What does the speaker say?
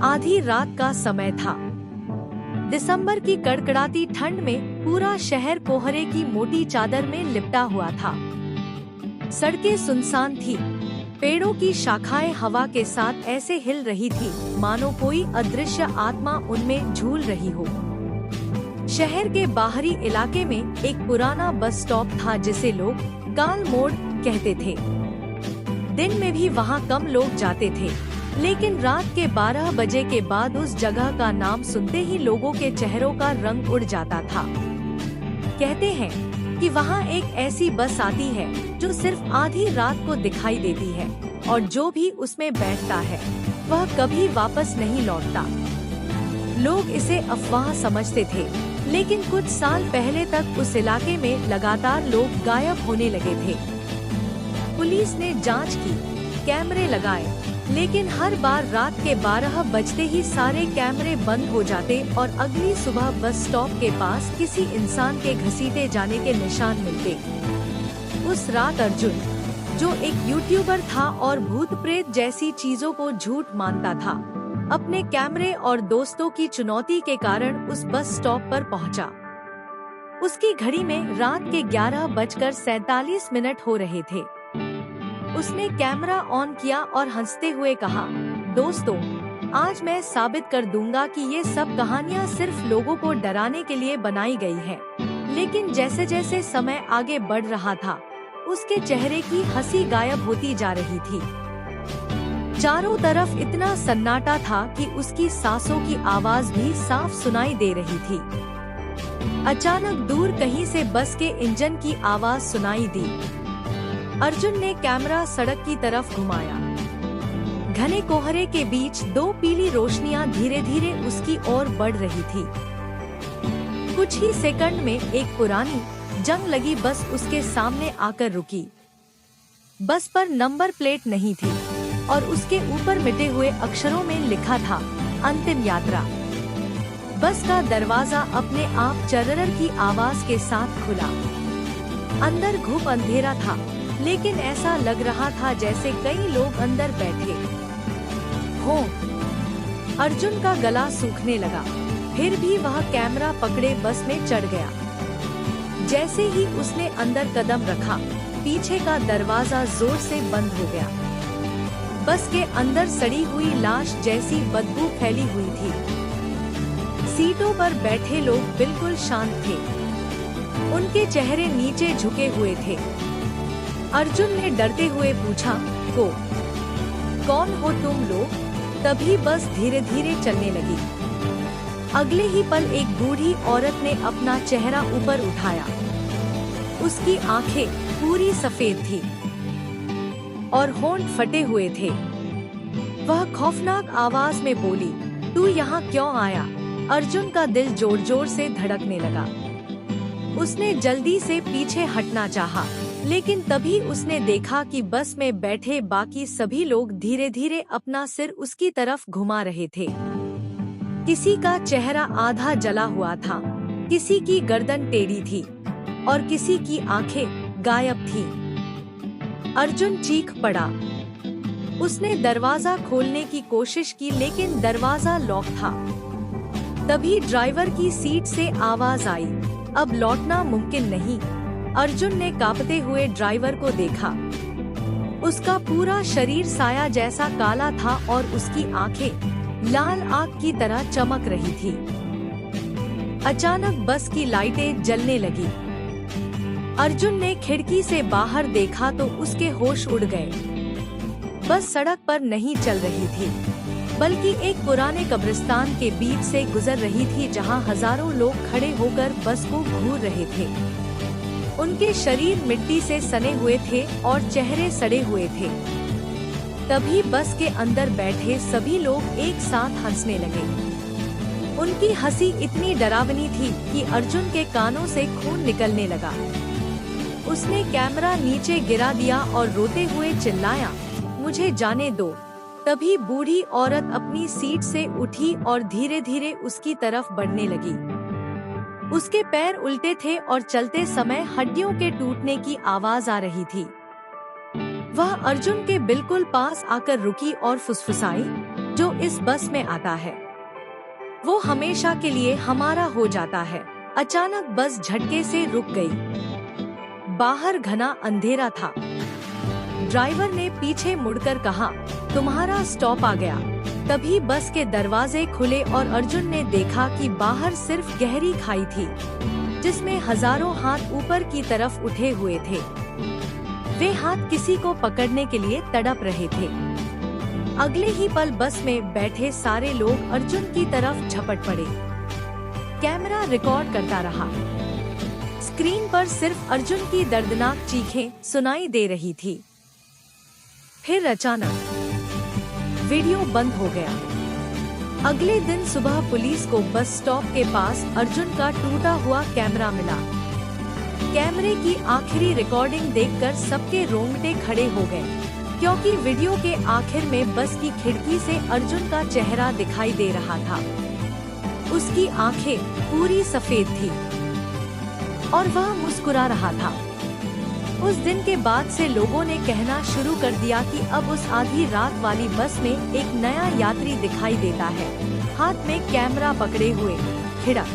आधी रात का समय था। दिसंबर की कड़कड़ाती ठंड में पूरा शहर कोहरे की मोटी चादर में लिपटा हुआ था। सड़कें सुनसान थी। पेड़ों की शाखाएं हवा के साथ ऐसे हिल रही थी मानो कोई अदृश्य आत्मा उनमें झूल रही हो। शहर के बाहरी इलाके में एक पुराना बस स्टॉप था जिसे लोग काल मोड़ कहते थे। दिन में भी वहाँ कम लोग जाते थे, लेकिन रात के 12 बजे के बाद उस जगह का नाम सुनते ही लोगों के चेहरों का रंग उड़ जाता था। कहते हैं कि वहाँ एक ऐसी बस आती है जो सिर्फ आधी रात को दिखाई देती है और जो भी उसमें बैठता है वह कभी वापस नहीं लौटता। लोग इसे अफवाह समझते थे, लेकिन कुछ साल पहले तक उस इलाके में लगातार लोग गायब होने लगे थे। पुलिस ने जांच की, कैमरे लगाए, लेकिन हर बार रात के 12 बजते ही सारे कैमरे बंद हो जाते और अगली सुबह बस स्टॉप के पास किसी इंसान के घसीटे जाने के निशान मिलते। उस रात अर्जुन, जो एक यूट्यूबर था और भूत प्रेत जैसी चीजों को झूठ मानता था, अपने कैमरे और दोस्तों की चुनौती के कारण उस बस स्टॉप पर पहुंचा। उसकी घड़ी में रात के 11:47 हो रहे थे। उसने कैमरा ऑन किया और हंसते हुए कहा, दोस्तों, आज मैं साबित कर दूंगा कि ये सब कहानियाँ सिर्फ लोगों को डराने के लिए बनाई गई है। लेकिन जैसे जैसे समय आगे बढ़ रहा था, उसके चेहरे की हंसी गायब होती जा रही थी। चारों तरफ इतना सन्नाटा था कि उसकी सांसों की आवाज भी साफ सुनाई दे रही थी। अचानक दूर कहीं से बस के इंजन की आवाज सुनाई दी। अर्जुन ने कैमरा सड़क की तरफ घुमाया। घने कोहरे के बीच 2 पीली रोशनियां धीरे धीरे उसकी ओर बढ़ रही थी। कुछ ही सेकंड में एक पुरानी जंग लगी बस उसके सामने आकर रुकी। बस पर नंबर प्लेट नहीं थी और उसके ऊपर मिटे हुए अक्षरों में लिखा था, अंतिम यात्रा। बस का दरवाजा अपने आप चरर की आवाज के साथ खुला। अंदर घुप अंधेरा था, लेकिन ऐसा लग रहा था जैसे कई लोग अंदर बैठे हो। अर्जुन का गला सूखने लगा, फिर भी वह कैमरा पकड़े बस में चढ़ गया। जैसे ही उसने अंदर कदम रखा, पीछे का दरवाजा जोर से बंद हो गया। बस के अंदर सड़ी हुई लाश जैसी बदबू फैली हुई थी। सीटों पर बैठे लोग बिल्कुल शांत थे। उनके चेहरे नीचे झुके हुए थे। अर्जुन ने डरते हुए पूछा, कौन हो तुम लोग? तभी बस धीरे धीरे चलने लगी। अगले ही पल एक बूढ़ी औरत ने अपना चेहरा ऊपर उठाया। उसकी आंखें पूरी सफेद थी और होंठ फटे हुए थे। वह खौफनाक आवाज में बोली, तू यहाँ क्यों आया? अर्जुन का दिल जोर जोर से धड़कने लगा। उसने जल्दी से पीछे हटना चाहा, लेकिन तभी उसने देखा कि बस में बैठे बाकी सभी लोग धीरे धीरे अपना सिर उसकी तरफ घुमा रहे थे। किसी का चेहरा आधा जला हुआ था, किसी की गर्दन टेढ़ी थी और किसी की आंखें गायब थी। अर्जुन चीख पड़ा। उसने दरवाजा खोलने की कोशिश की, लेकिन दरवाजा लॉक था। तभी ड्राइवर की सीट से आवाज आई, अब लौटना मुमकिन नहीं। अर्जुन ने कांपते हुए ड्राइवर को देखा। उसका पूरा शरीर साया जैसा काला था और उसकी आंखें लाल आग की तरह चमक रही थी। अचानक बस की लाइटें जलने लगी। अर्जुन ने खिड़की से बाहर देखा तो उसके होश उड़ गए। बस सड़क पर नहीं चल रही थी, बल्कि एक पुराने कब्रिस्तान के बीच से गुजर रही थी, जहां हजारों लोग खड़े होकर बस को घूर रहे थे। उनके शरीर मिट्टी से सने हुए थे और चेहरे सड़े हुए थे। तभी बस के अंदर बैठे सभी लोग एक साथ हंसने लगे। उनकी हंसी इतनी डरावनी थी कि अर्जुन के कानों से खून निकलने लगा। उसने कैमरा नीचे गिरा दिया और रोते हुए चिल्लाया, मुझे जाने दो। तभी बूढ़ी औरत अपनी सीट से उठी और धीरे धीरे उसकी तरफ बढ़ने लगी। उसके पैर उल्टे थे और चलते समय हड्डियों के टूटने की आवाज आ रही थी। वह अर्जुन के बिल्कुल पास आकर रुकी और फुसफुसाई, जो इस बस में आता है वो हमेशा के लिए हमारा हो जाता है। अचानक बस झटके से रुक गई। बाहर घना अंधेरा था। ड्राइवर ने पीछे मुड़कर कहा, तुम्हारा स्टॉप आ गया। तभी बस के दरवाजे खुले और अर्जुन ने देखा कि बाहर सिर्फ गहरी खाई थी, जिसमें हजारों हाथ ऊपर की तरफ उठे हुए थे। वे हाथ किसी को पकड़ने के लिए तड़प रहे थे। अगले ही पल बस में बैठे सारे लोग अर्जुन की तरफ झपट पड़े। कैमरा रिकॉर्ड करता रहा। स्क्रीन पर सिर्फ अर्जुन की दर्दनाक चीखें सुनाई दे रही थी। फिर अचानक वीडियो बंद हो गया। अगले दिन सुबह पुलिस को बस स्टॉप के पास अर्जुन का टूटा हुआ कैमरा मिला। कैमरे की आखिरी रिकॉर्डिंग देखकर सबके रोंगटे खड़े हो गए, क्योंकि वीडियो के आखिर में बस की खिड़की से अर्जुन का चेहरा दिखाई दे रहा था। उसकी आंखें पूरी सफेद थी और वह मुस्कुरा रहा था। उस दिन के बाद से लोगों ने कहना शुरू कर दिया कि अब उस आधी रात वाली बस में एक नया यात्री दिखाई देता है, हाथ में कैमरा पकड़े हुए खड़ा।